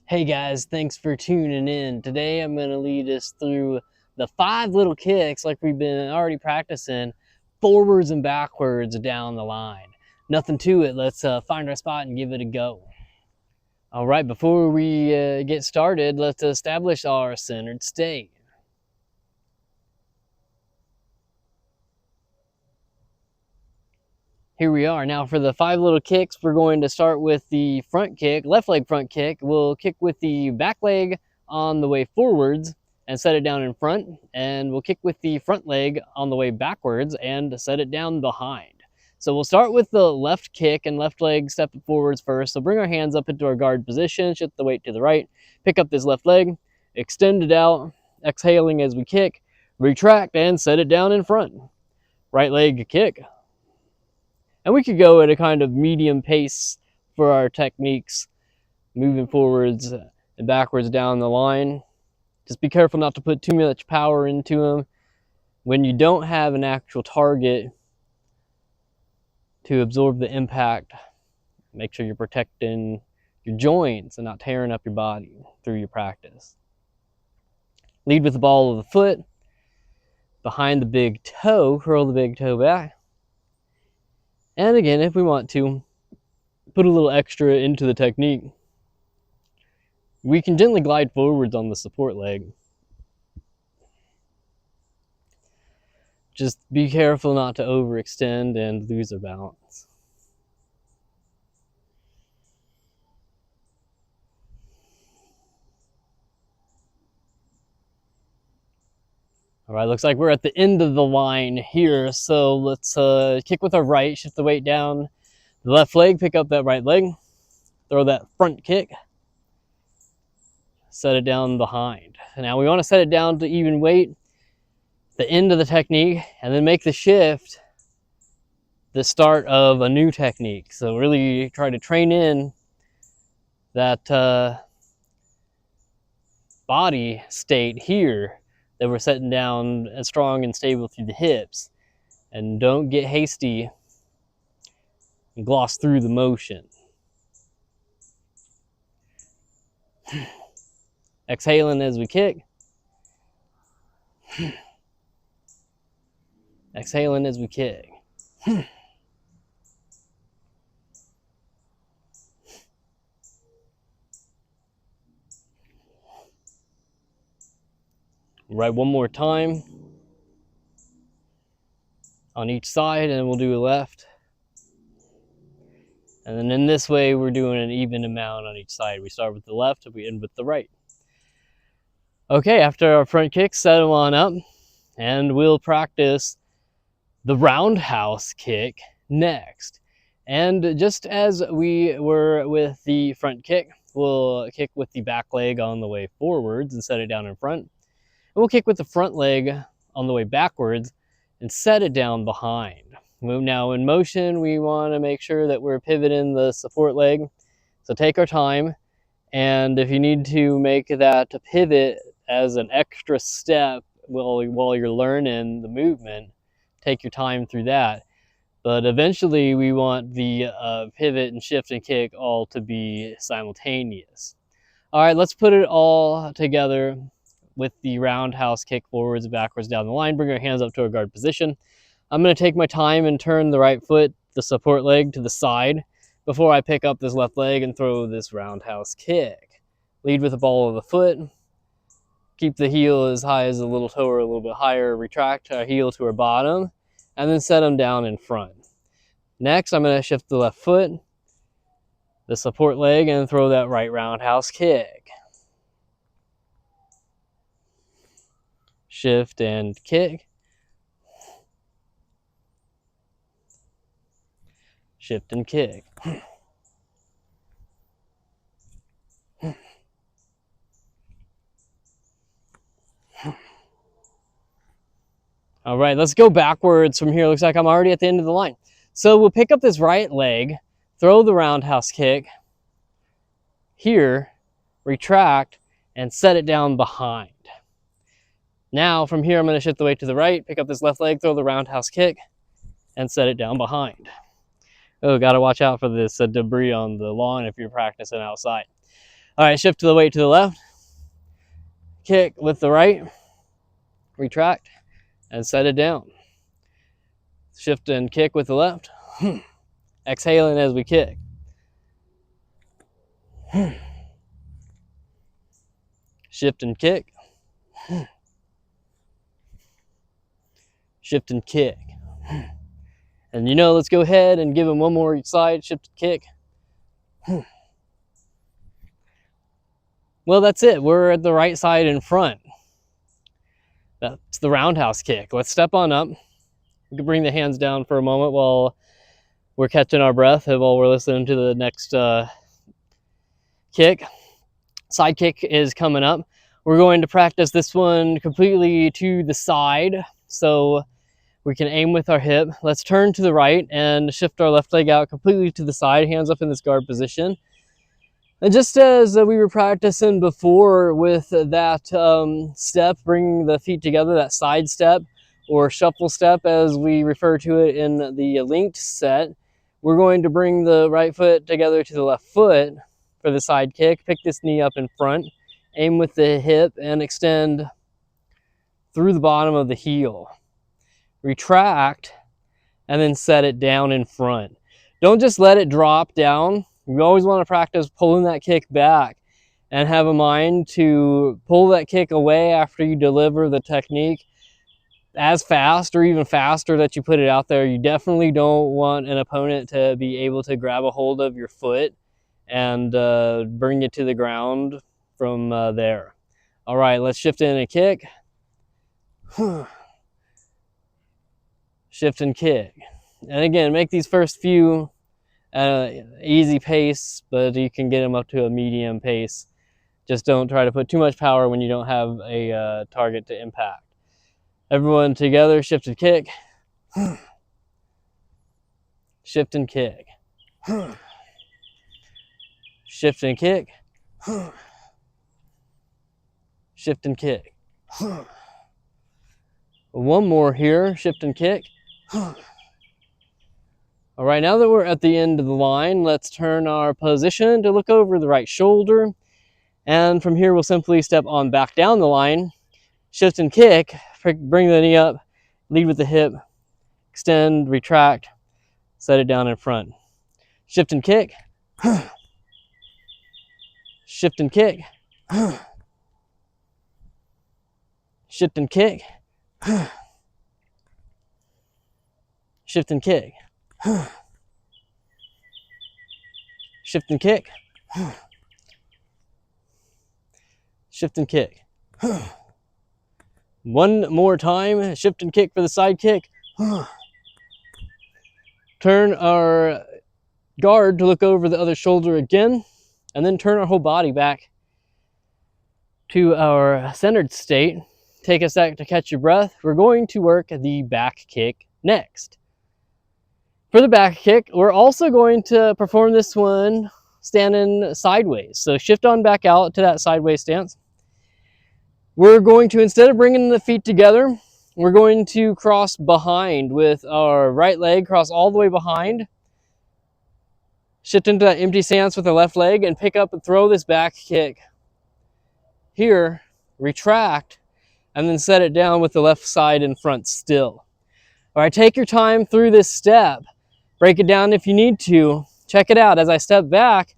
Hey guys, thanks for tuning in. Today I'm going to lead us through the 5 little kicks like we've been already practicing, forwards and backwards down the line. Nothing to it, let's find our spot and give it a go. All right, before we get started, let's establish our centered state. Here we are. Now for the 5 little kicks, we're going to start with the front kick, left leg front kick. We'll kick with the back leg on the way forwards and set it down in front. And we'll kick with the front leg on the way backwards and set it down behind. So we'll start with the left kick and left leg step forwards first. So bring our hands up into our guard position, shift the weight to the right, pick up this left leg, extend it out, exhaling as we kick, retract and set it down in front. Right leg kick. And we could go at a kind of medium pace for our techniques, moving forwards and backwards down the line. Just be careful not to put too much power into them. When you don't have an actual target to absorb the impact, make sure you're protecting your joints and not tearing up your body through your practice. Lead with the ball of the foot, behind the big toe, curl the big toe back. And again, if we want to, put a little extra into the technique. We can gently glide forwards on the support leg. Just be careful not to overextend and lose our balance. All right, looks like we're at the end of the line here. So let's kick with our right, shift the weight down the left leg, pick up that right leg, throw that front kick, set it down behind. Now we want to set it down to even weight, the end of the technique, and then make the shift the start of a new technique. So really try to train in that body state here that we're setting down as strong and stable through the hips. And don't get hasty and gloss through the motion. Exhaling as we kick. Exhaling as we kick. Right, one more time on each side, and we'll do a left. And then in this way, we're doing an even amount on each side. We start with the left and we end with the right. Okay, after our front kick, set them on up, and we'll practice the roundhouse kick next. And just as we were with the front kick, we'll kick with the back leg on the way forwards and set it down in front. And we'll kick with the front leg on the way backwards and set it down behind. Now in motion, we want to make sure that we're pivoting the support leg. So take our time, and if you need to make that pivot as an extra step while you're learning the movement, take your time through that. But eventually we want the pivot and shift and kick all to be simultaneous. All right, let's put it all together with the roundhouse kick forwards and backwards down the line. Bring our hands up to our guard position. I'm going to take my time and turn the right foot, the support leg, to the side before I pick up this left leg and throw this roundhouse kick. Lead with the ball of the foot. Keep the heel as high as the little toe or a little bit higher. Retract our heel to our bottom and then set them down in front. Next, I'm going to shift the left foot, the support leg, and throw that right roundhouse kick. Shift and kick. Shift and kick. All right, let's go backwards from here. Looks like I'm already at the end of the line. So we'll pick up this right leg, throw the roundhouse kick here, retract, and set it down behind. Now from here, I'm going to shift the weight to the right, pick up this left leg, throw the roundhouse kick, and set it down behind. Oh, got to watch out for this debris on the lawn if you're practicing outside. All right, shift to the weight to the left. Kick with the right. Retract and set it down. Shift and kick with the left. Exhaling as we kick. Shift and kick. Shift and kick. And let's go ahead and give them one more each side. Shift and kick. Well, that's it. We're at the right side in front. That's the roundhouse kick. Let's step on up. We can bring the hands down for a moment while we're catching our breath and while we're listening to the next kick. Side kick is coming up. We're going to practice this one completely to the side so we can aim with our hip. Let's turn to the right and shift our left leg out completely to the side, hands up in this guard position. And just as we were practicing before with that step, bringing the feet together, that side step or shuffle step as we refer to it in the linked set, we're going to bring the right foot together to the left foot for the side kick. Pick this knee up in front, aim with the hip and extend through the bottom of the heel. Retract and then set it down in front. Don't just let it drop down. You always want to practice pulling that kick back and have a mind to pull that kick away after you deliver the technique as fast or even faster that you put it out there. You definitely don't want an opponent to be able to grab a hold of your foot and bring you to the ground from there. All right, let's shift in and kick. Shift and kick. And again, make these first few easy pace, but you can get them up to a medium pace. Just don't try to put too much power when you don't have a target to impact. Everyone together, shift and kick. Shift and kick. Shift and kick. Shift and kick. One more here, shift and kick. All right, now that we're at the end of the line, let's turn our position to look over the right shoulder. And from here, we'll simply step on back down the line, shift and kick, bring the knee up, lead with the hip, extend, retract, set it down in front. Shift and kick. Shift and kick. Shift and kick. Shift and kick. Shift and kick. Shift and kick. One more time, shift and kick for the side kick. Turn our guard to look over the other shoulder again, and then turn our whole body back to our centered state. Take a sec to catch your breath. We're going to work the back kick next. For the back kick, we're also going to perform this one standing sideways. So shift on back out to that sideways stance. We're going to, instead of bringing the feet together, we're going to cross behind with our right leg, cross all the way behind. Shift into that empty stance with our left leg and pick up and throw this back kick. Here, retract, and then set it down with the left side in front still. All right, take your time through this step. Break it down if you need to. Check it out. As I step back,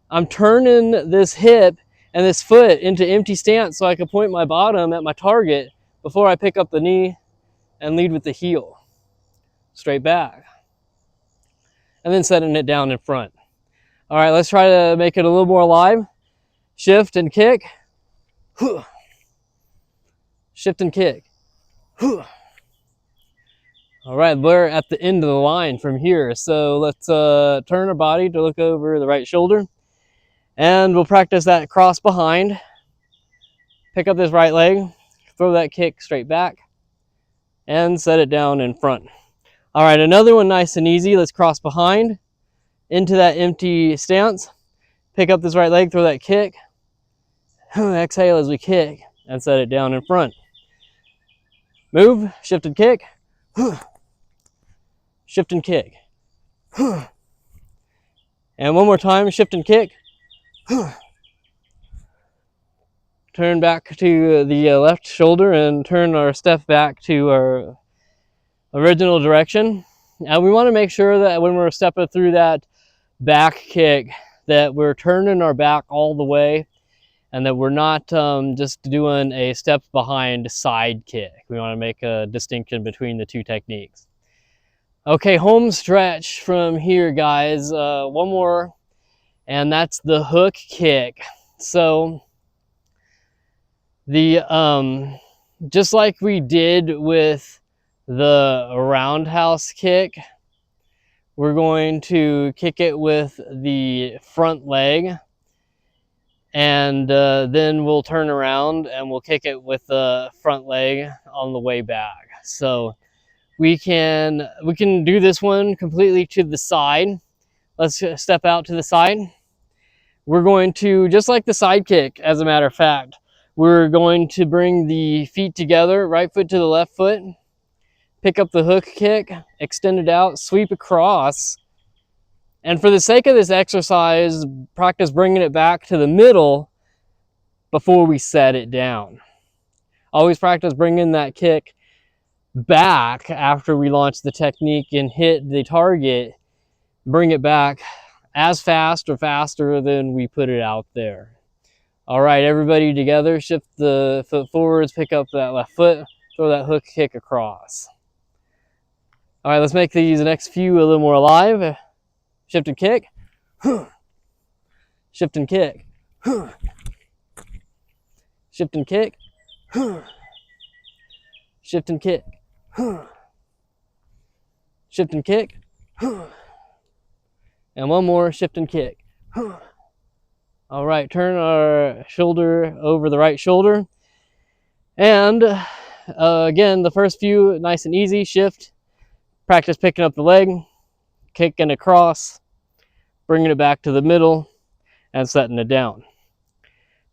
I'm turning this hip and this foot into empty stance so I can point my bottom at my target before I pick up the knee and lead with the heel. Straight back. And then setting it down in front. All right, let's try to make it a little more alive. Shift and kick. Shift and kick. All right, we're at the end of the line from here. So let's turn our body to look over the right shoulder. And we'll practice that cross behind. Pick up this right leg, throw that kick straight back, and set it down in front. All right, another one nice and easy. Let's cross behind into that empty stance. Pick up this right leg, throw that kick. Exhale as we kick and set it down in front. Move, shift and kick. Shift and kick. And one more time, shift and kick. turn back to the left shoulder and turn our step back to our original direction. And we want to make sure that when we're stepping through that back kick that we're turning our back all the way and that we're not just doing a step behind side kick. We want to make a distinction between the two techniques. Okay, home stretch from here, guys. One more, and that's the hook kick. So the just like we did with the roundhouse kick, we're going to kick it with the front leg, and then we'll turn around and we'll kick it with the front leg on the way back. So we can do this one completely to the side. Let's step out to the side. We're going to, just like the side kick, as a matter of fact, we're going to bring the feet together, right foot to the left foot, pick up the hook kick, extend it out, sweep across. And for the sake of this exercise, practice bringing it back to the middle before we set it down. Always practice bringing that kick back after we launch the technique and hit the target. Bring it back as fast or faster than we put it out there. All right, everybody together, shift the foot forwards, pick up that left foot, throw that hook kick across. All right, let's make these next few a little more alive. Shift and kick. Shift and kick. Shift and kick. Shift and kick. Shift and kick. And one more, shift and kick. All right, turn our shoulder over the right shoulder. And again, the first few, nice and easy. Shift, practice picking up the leg, kicking across, bringing it back to the middle, and setting it down.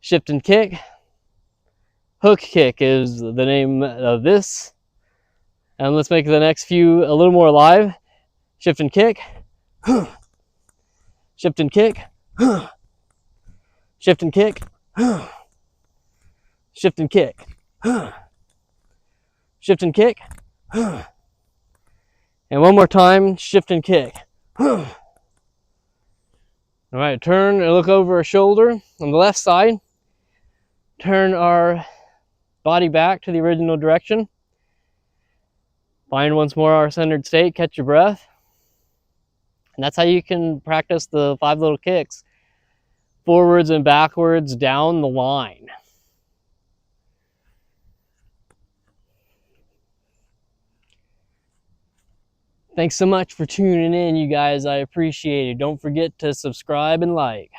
Shift and kick. Hook kick is the name of this. And let's make the next few a little more alive. Shift and kick. Shift and kick. Shift and kick. Shift and kick. Shift and kick. And one more time, shift and kick. All right, turn and look over our shoulder on the left side. Turn our body back to the original direction. Find once more our centered state, catch your breath. And that's how you can practice the 5 little kicks, forwards and backwards down the line. Thanks so much for tuning in, you guys. I appreciate it. Don't forget to subscribe and like.